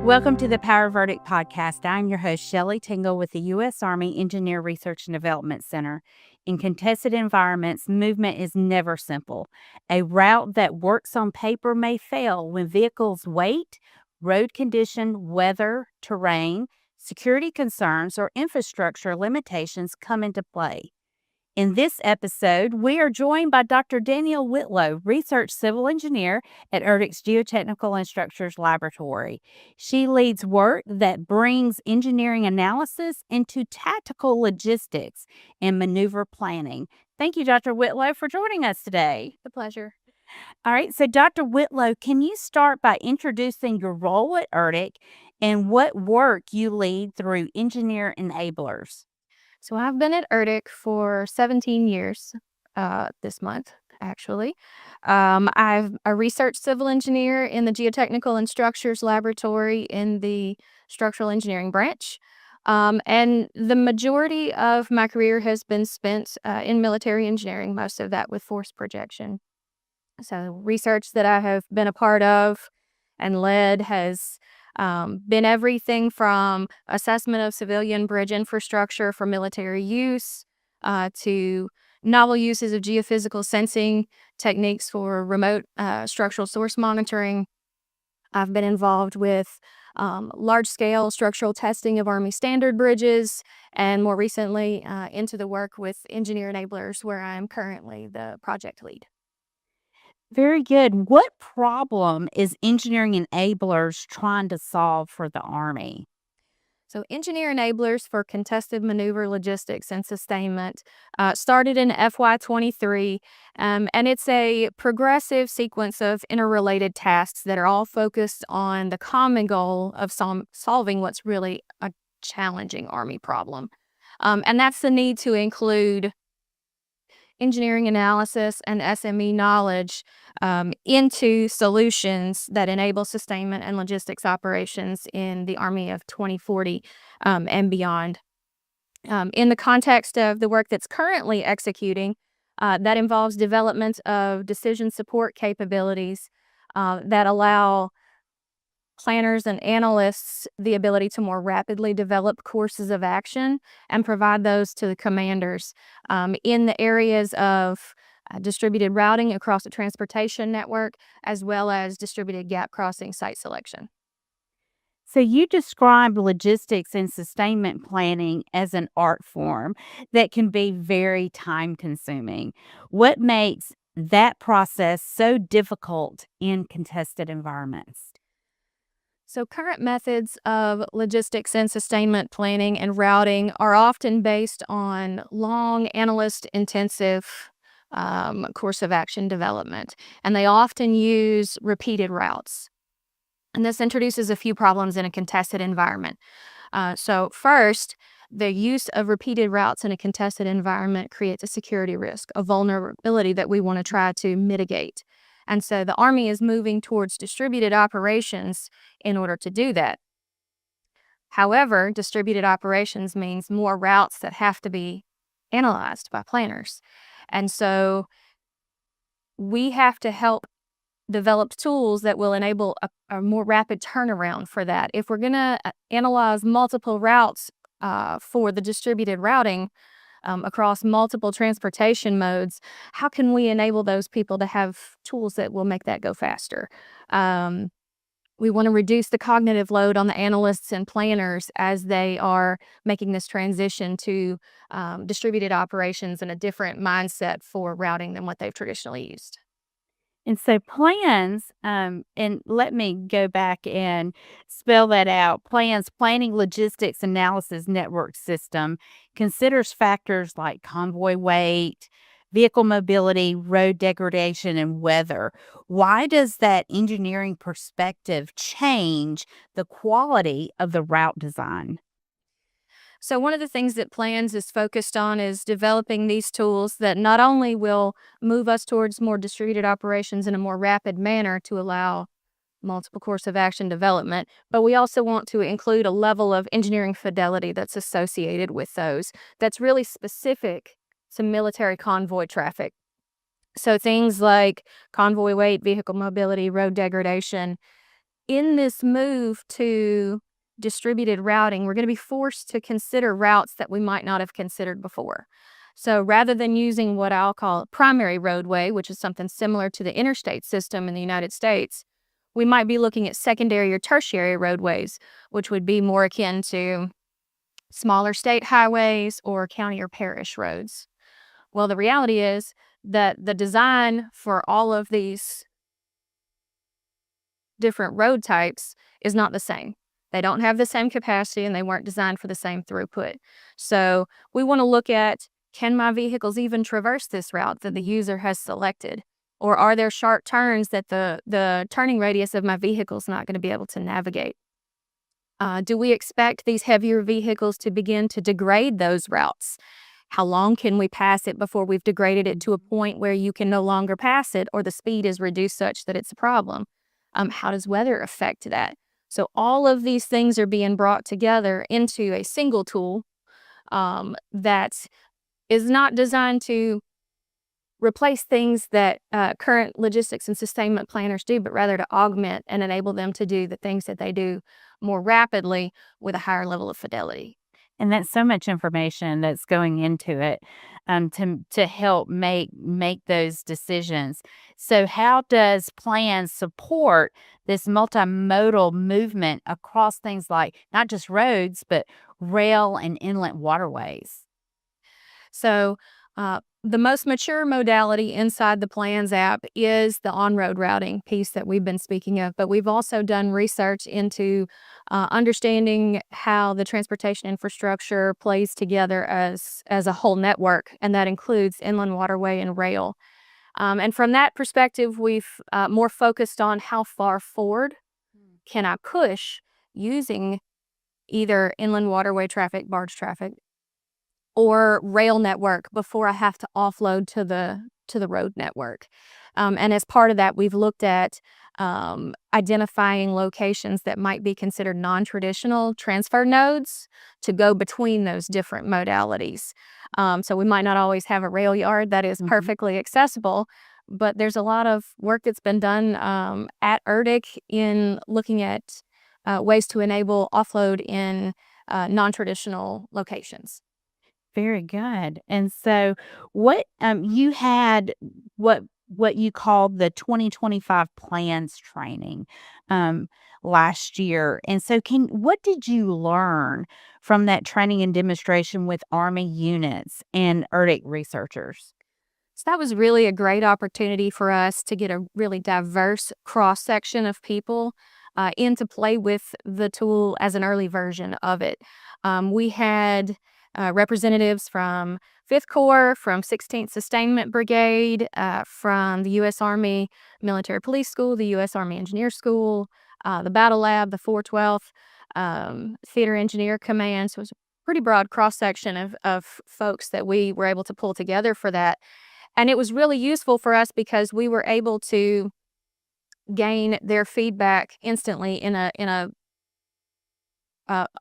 Welcome to the Power of ERDC podcast. I'm your host, Shelley Tingle with the U.S. Army Engineer Research and Development Center. In contested environments, movement is never simple. A route that works on paper may fail when vehicles' weight, road condition, weather, terrain, security concerns, or infrastructure limitations come into play. In this episode, we are joined by Dr. Danielle Whitlow, Research Civil Engineer at ERDC's Geotechnical and Structures Laboratory. She leads work that brings engineering analysis into tactical logistics and maneuver planning. Thank you, Dr. Whitlow, for joining us today. The pleasure. All right, so Dr. Whitlow, can you start by introducing your role at ERDC and what work you lead through engineer enablers? So I've been at ERDC for 17 years this month, actually. I'm a research civil engineer in the Geotechnical and Structures Laboratory in the Structural Engineering branch. And the majority of my career has been spent in military engineering, most of that with force projection. So research that I have been a part of and led has been everything from assessment of civilian bridge infrastructure for military use to novel uses of geophysical sensing techniques for remote structural source monitoring. I've been involved with large-scale structural testing of Army standard bridges, and more recently into the work with engineer enablers, where I am currently the project lead. Very good. What problem is engineering enablers trying to solve for the Army? So engineer enablers for contested maneuver logistics and sustainment started in FY23, and it's a progressive sequence of interrelated tasks that are all focused on the common goal of solving what's really a challenging Army problem. And that's the need to include engineering analysis and SME knowledge into solutions that enable sustainment and logistics operations in the Army of 2040 and beyond. In the context of the work that's currently executing, that involves development of decision support capabilities that allow planners and analysts the ability to more rapidly develop courses of action and provide those to the commanders in the areas of distributed routing across the transportation network, as well as distributed gap crossing site selection. So you describe logistics and sustainment planning as an art form that can be very time-consuming. What makes that process so difficult in contested environments? So current methods of logistics and sustainment planning and routing are often based on long analyst-intensive course of action development, and they often use repeated routes. And this introduces a few problems in a contested environment. So first, the use of repeated routes in a contested environment creates a security risk, a vulnerability that we want to try to mitigate. And so the Army is moving towards distributed operations in order to do that. However, distributed operations means more routes that have to be analyzed by planners. And so we have to help develop tools that will enable a more rapid turnaround for that. If we're going to analyze multiple routes for the distributed routing, across multiple transportation modes, how can we enable those people to have tools that will make that go faster? We want to reduce the cognitive load on the analysts and planners as they are making this transition to distributed operations and a different mindset for routing than what they've traditionally used. And so plans, and let me go back and spell that out. Plans, planning, logistics, analysis, network system considers factors like convoy weight, vehicle mobility, road degradation, and weather. Why does that engineering perspective change the quality of the route design? So, one of the things that plans is focused on is developing these tools that not only will move us towards more distributed operations in a more rapid manner to allow multiple course of action development, but we also want to include a level of engineering fidelity that's associated with those that's really specific to military convoy traffic. So, things like convoy weight, vehicle mobility, road degradation, in this move to distributed routing, we're going to be forced to consider routes that we might not have considered before. So rather than using what I'll call primary roadway, which is something similar to the interstate system in the United States, we might be looking at secondary or tertiary roadways, which would be more akin to smaller state highways or county or parish roads. Well, the reality is that the design for all of these different road types is not the same. They don't have the same capacity and they weren't designed for the same throughput. So we want to look at, can my vehicles even traverse this route that the user has selected? Or are there sharp turns that the turning radius of my vehicle is not going to be able to navigate? Do we expect these heavier vehicles to begin to degrade those routes? How long can we pass it before we've degraded it to a point where you can no longer pass it or the speed is reduced such that it's a problem? How does weather affect that? So all of these things are being brought together into a single tool that is not designed to replace things that current logistics and sustainment planners do, but rather to augment and enable them to do the things that they do more rapidly with a higher level of fidelity. And that's so much information that's going into it, to help make those decisions. So, how does plan support this multimodal movement across things like not just roads, but rail and inland waterways? So, the most mature modality inside the Plans app is the on-road routing piece that we've been speaking of, but we've also done research into understanding how the transportation infrastructure plays together as a whole network, and that includes inland waterway and rail. And from that perspective, we've more focused on how far forward can I push using either inland waterway traffic, barge traffic, or rail network before I have to offload to the road network. And as part of that, we've looked at identifying locations that might be considered non-traditional transfer nodes to go between those different modalities. So we might not always have a rail yard that is perfectly accessible, but there's a lot of work that's been done at ERDC in looking at ways to enable offload in non-traditional locations. Very good. And so what you had what you called the 2025 plans training last year. And so can what did you learn from that training and demonstration with Army units and ERDC researchers? So that was really a great opportunity for us to get a really diverse cross section of people in to play with the tool as an early version of it. We had representatives from 5th Corps, from 16th Sustainment Brigade, from the U.S. Army Military Police School, the U.S. Army Engineer School, the Battle Lab, the 412th Theater Engineer Command. So it was a pretty broad cross section of folks that we were able to pull together for that. And it was really useful for us because we were able to gain their feedback instantly in a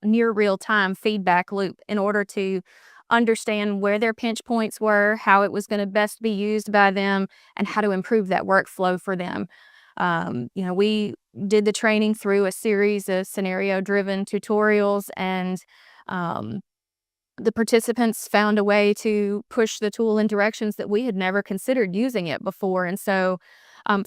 near real time feedback loop in order to understand where their pinch points were, how it was going to best be used by them, and how to improve that workflow for them. We did the training through a series of scenario driven tutorials, and the participants found a way to push the tool in directions that we had never considered using it before. And so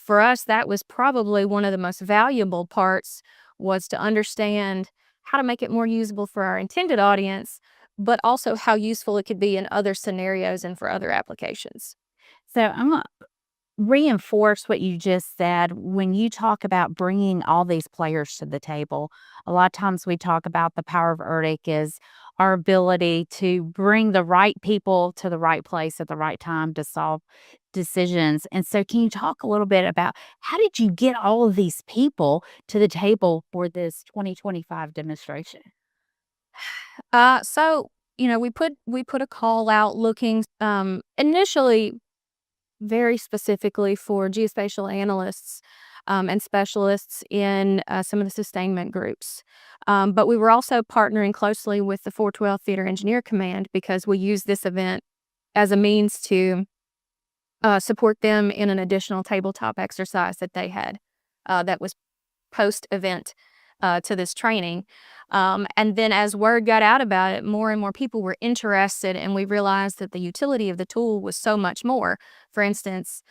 for us, that was probably one of the most valuable parts, was to understand how to make it more usable for our intended audience, but also how useful it could be in other scenarios and for other applications. So reinforce what you just said. When you talk about bringing all these players to the table, a lot of times we talk about the power of ERDC is our ability to bring the right people to the right place at the right time to solve decisions. And so, can you talk a little bit about how did you get all of these people to the table for this 2025 demonstration? So we put a call out looking initially very specifically for geospatial analysts and specialists in some of the sustainment groups. But we were also partnering closely with the 412 Theater Engineer Command because we used this event as a means to support them in an additional tabletop exercise that they had that was post event to this training. And then as word got out about it, more and more people were interested, and we realized that the utility of the tool was so much more. For instance,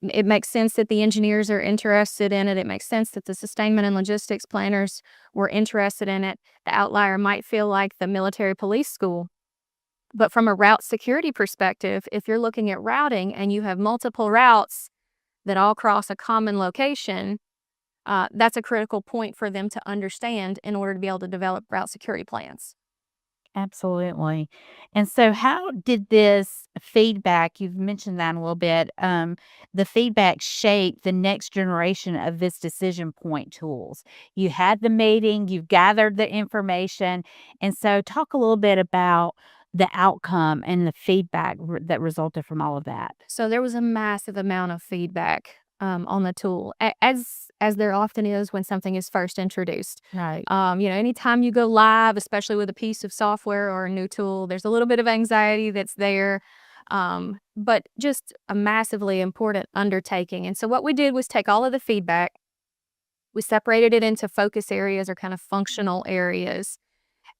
it makes sense that the engineers are interested in it. It makes sense that the sustainment and logistics planners were interested in it. The outlier might feel like the military police school. But from a route security perspective, if you're looking at routing and you have multiple routes that all cross a common location, that's a critical point for them to understand in order to be able to develop route security plans. Absolutely. And so how did this feedback, you've mentioned that a little bit, the feedback shape the next generation of this decision point tools? You had the meeting, you've gathered the information. And so talk a little bit about the outcome and the feedback that resulted from all of that. So there was a massive amount of feedback on the tool, as there often is when something is first introduced. Right. Anytime you go live, especially with a piece of software or a new tool, there's a little bit of anxiety that's there, but just a massively important undertaking. And so what we did was take all of the feedback, we separated it into focus areas or kind of functional areas.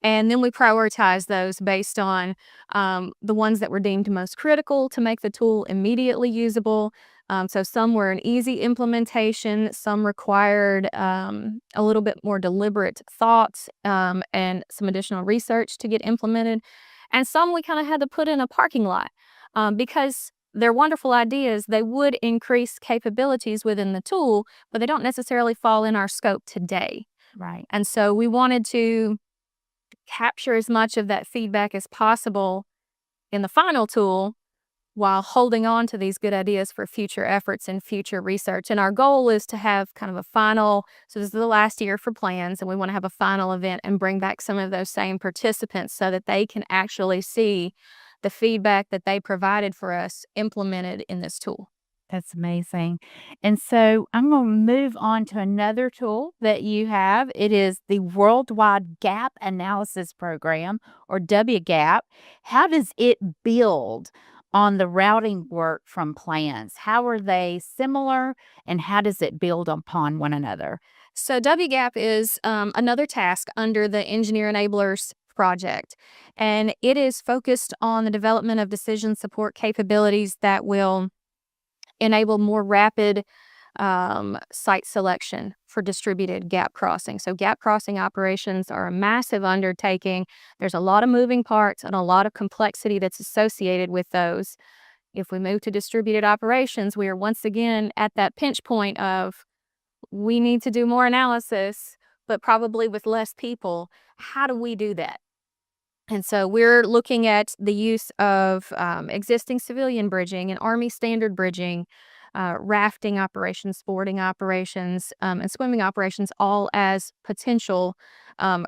And then we prioritize those based on the ones that were deemed most critical to make the tool immediately usable. So some were an easy implementation, some required a little bit more deliberate thoughts and some additional research to get implemented. And some we kind of had to put in a parking lot because they're wonderful ideas. They would increase capabilities within the tool, but they don't necessarily fall in our scope today. Right. And so we wanted to capture as much of that feedback as possible in the final tool while holding on to these good ideas for future efforts and future research. And our goal is to have kind of a final, so this is the last year for plans, and we want to have a final event and bring back some of those same participants so that they can actually see the feedback that they provided for us implemented in this tool. That's amazing. And so I'm going to move on to another tool that you have. It is the Worldwide Gap Analysis Program, or WGAP. How does it build on the routing work from plans? How are they similar and how does it build upon one another? So WGAP is another task under the Engineer Enablers project, and it is focused on the development of decision support capabilities that will enable more rapid site selection for distributed gap crossing. So gap crossing operations are a massive undertaking. There's a lot of moving parts and a lot of complexity that's associated with those. If we move to distributed operations, we are once again at that pinch point of we need to do more analysis, but probably with less people. How do we do that? And so we're looking at the use of existing civilian bridging and Army standard bridging, rafting operations, boarding operations, and swimming operations, all as potential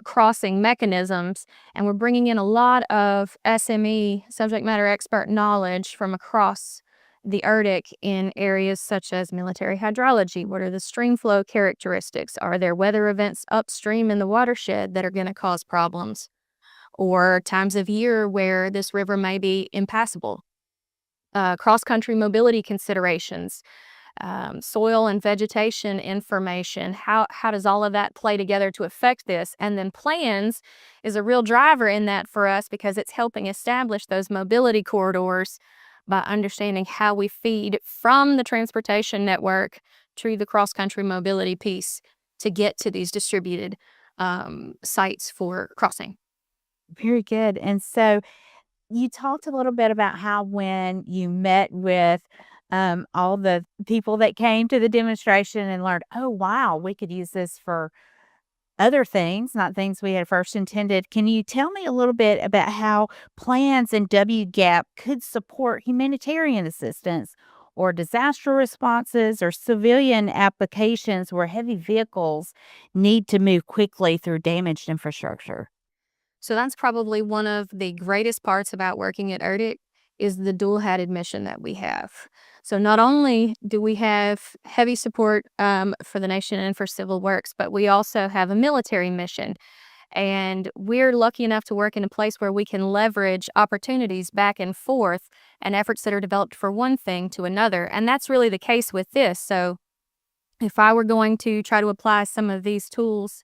crossing mechanisms. And we're bringing in a lot of SME, subject matter expert knowledge from across the ERDC in areas such as military hydrology. What are the stream flow characteristics? Are there weather events upstream in the watershed that are going to cause problems? Or times of year where this river may be impassable. Cross-country mobility considerations, soil and vegetation information. How does all of that play together to affect this? And then plans is a real driver in that for us because it's helping establish those mobility corridors by understanding how we feed from the transportation network to the cross-country mobility piece to get to these distributed sites for crossing. Very good. And so you talked a little bit about how when you met with all the people that came to the demonstration and learned, oh, wow, we could use this for other things, not things we had first intended. Can you tell me a little bit about how plans in WGAP could support humanitarian assistance or disaster responses or civilian applications where heavy vehicles need to move quickly through damaged infrastructure? So that's probably one of the greatest parts about working at ERDC is the dual-headed mission that we have. So not only do we have heavy support for the nation and for civil works, but we also have a military mission. And we're lucky enough to work in a place where we can leverage opportunities back and forth and efforts that are developed for one thing to another. And that's really the case with this. So if I were going to try to apply some of these tools,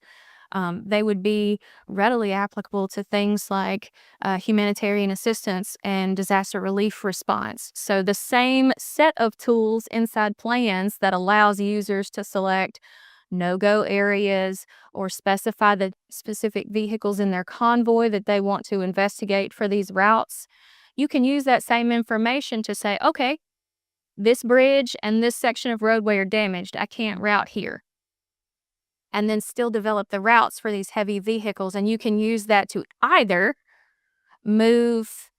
they would be readily applicable to things like humanitarian assistance and disaster relief response. So the same set of tools inside plans that allows users to select no-go areas or specify the specific vehicles in their convoy that they want to investigate for these routes, you can use that same information to say, okay, this bridge and this section of roadway are damaged. I can't route here. And then still develop the routes for these heavy vehicles. And you can use that to either move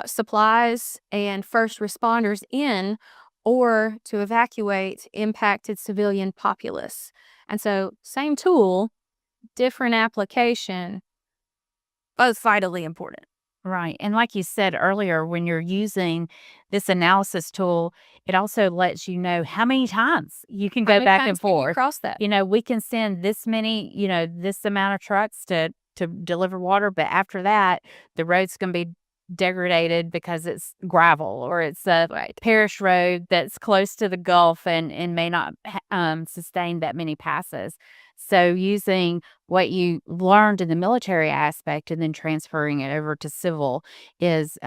supplies and first responders in or to evacuate impacted civilian populace. And so same tool, different application, both vitally important. Right. And like you said earlier, when you're using this analysis tool, it also lets you know how many times you can go back and forth. Across that. We can send this many, this amount of trucks to deliver water, but after that, the road's going to be degraded because it's gravel or it's a parish road that's close to the Gulf and may not sustain that many passes. So using what you learned in the military aspect and then transferring it over to civil is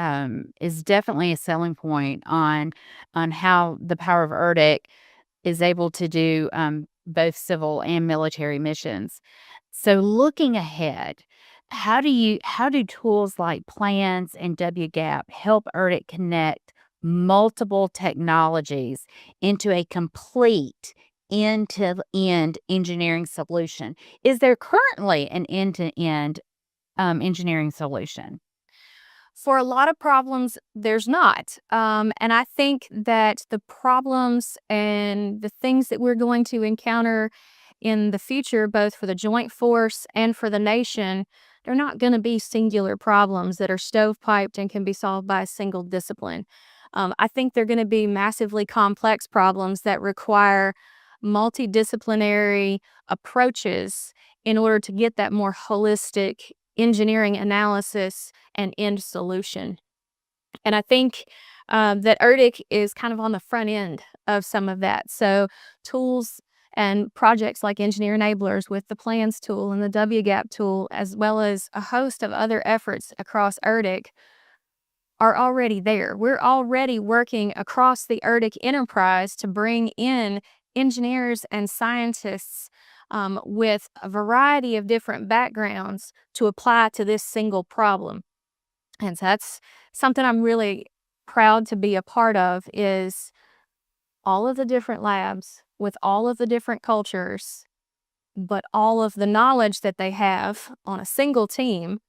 definitely a selling point on how the Power of ERDC is able to do both civil and military missions. So looking ahead, how do tools like plans and WGAP help ERDC connect multiple technologies into a complete end-to-end engineering solution? Is there currently an end-to-end engineering solution? For a lot of problems, there's not. And I think that the problems and the things that we're going to encounter in the future, both for the joint force and for the nation, they're not going to be singular problems that are stovepiped and can be solved by a single discipline. I think they're going to be massively complex problems that require multidisciplinary approaches in order to get that more holistic engineering analysis and end solution. And I think that ERDC is kind of on the front end of some of that. So tools and projects like Engineer Enablers with the Plans tool and the WGAP tool, as well as a host of other efforts across ERDC, are already there. We're already working across the ERDC enterprise to bring in engineers and scientists with a variety of different backgrounds to apply to this single problem. And so that's something I'm really proud to be a part of, is all of the different labs with all of the different cultures, but all of the knowledge that they have on a single team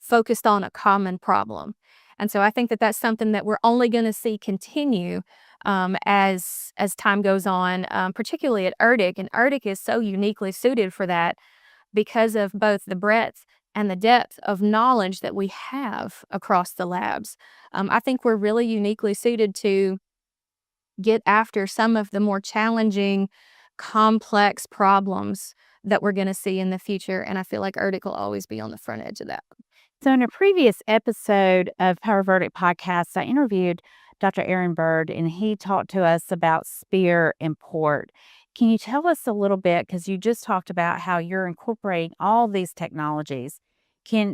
focused on a common problem. And so I think that that's something that we're only going to see continue as time goes on, particularly at ERDC. And ERDC is so uniquely suited for that because of both the breadth and the depth of knowledge that we have across the labs. I think we're really uniquely suited to get after some of the more challenging, complex problems that we're going to see in the future. And I feel like ERDC will always be on the front edge of that. So in a previous episode of Power of ERDC podcast, I interviewed Dr. Aaron Bird, and he talked to us about SPEAR and PORT. Can you tell us a little bit, because you just talked about how you're incorporating all these technologies.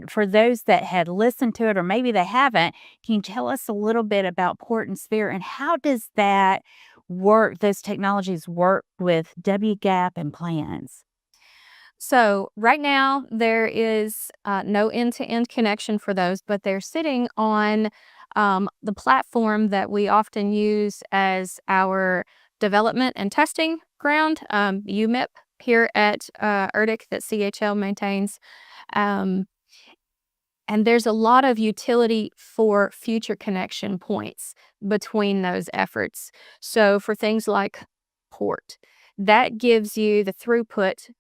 For those that had listened to it, or maybe they haven't, can you tell us a little bit about PORT and SPEAR, and how does that work, those technologies work with WGAP and plans? So right now there is no end-to-end connection for those, but they're sitting on The platform that we often use as our development and testing ground, UMIP here at ERDC that CHL maintains. Um, and there's a lot of utility for future connection points between those efforts. So for things like port, that gives you the throughput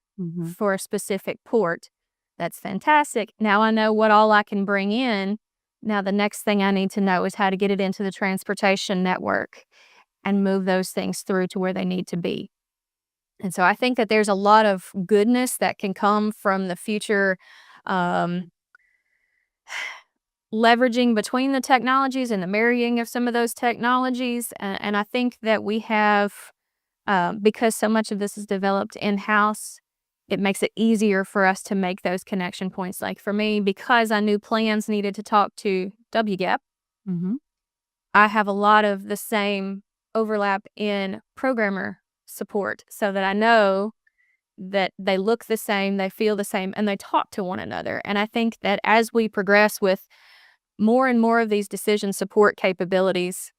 for a specific port. That's fantastic. Now I know what all I can bring in. Now the next thing I need to know is how to get it into the transportation network and move those things through to where they need to be. And so I think that there's a lot of goodness that can come from the future leveraging between the technologies and the marrying of some of those technologies. And I think that we have, because so much of this is developed in-house, it makes it easier for us to make those connection points. Like for me, because I knew plans needed to talk to WGAP, I have a lot of the same overlap in programmer support so that I know that they look the same, they feel the same, and they talk to one another. And I think that as we progress with more and more of these decision support capabilities,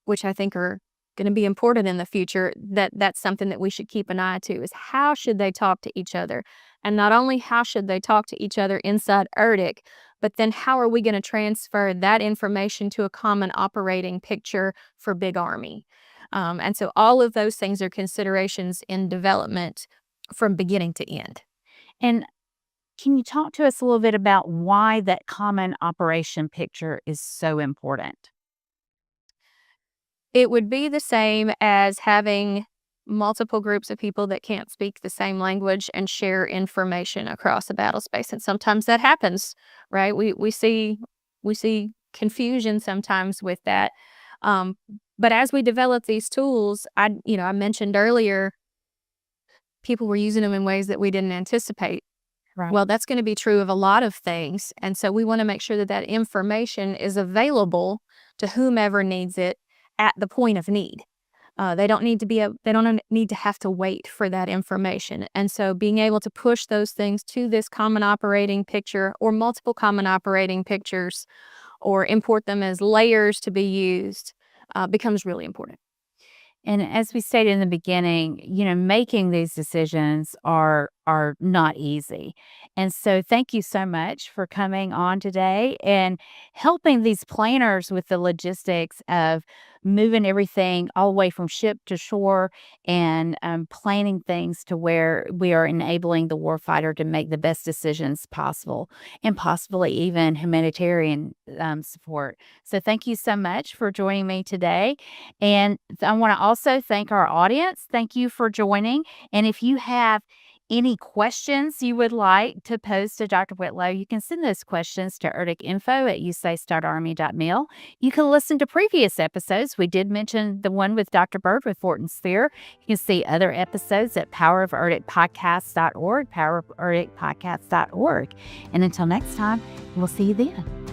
which I think are going to be important in the future, that's something that we should keep an eye to, is how should they talk to each other? And not only how should they talk to each other inside ERDC, but then how are we going to transfer that information to a common operating picture for Big Army? And so all of those things are considerations in development from beginning to end. And can you talk to us a little bit about why that common operation picture is so important? It would be the same as having multiple groups of people that can't speak the same language and share information across a battle space. And sometimes that happens, right? We see confusion sometimes with that. But as we develop these tools, I mentioned earlier, people were using them in ways that we didn't anticipate. Right. Well, that's going to be true of a lot of things. And so we want to make sure that that information is available to whomever needs it at the point of need. They don't need to have to wait for that information. And so being able to push those things to this common operating picture or multiple common operating pictures or import them as layers to be used becomes really important. And as we stated in the beginning, making these decisions are not easy. And so thank you so much for coming on today and helping these planners with the logistics of moving everything all the way from ship to shore and planning things to where we are enabling the warfighter to make the best decisions possible and possibly even humanitarian support. So thank you so much for joining me today. And I want to also thank our audience. Thank you for joining. And if you have any questions you would like to pose to Dr. Whitlow, you can send those questions to erdcinfo@usace.army.mil. You can listen to previous episodes. We did mention the one with Dr. Bird with Fortin Sphere. You can see other episodes at poweroferdicpodcast.org, poweroferdicpodcast.org. And until next time, we'll see you then.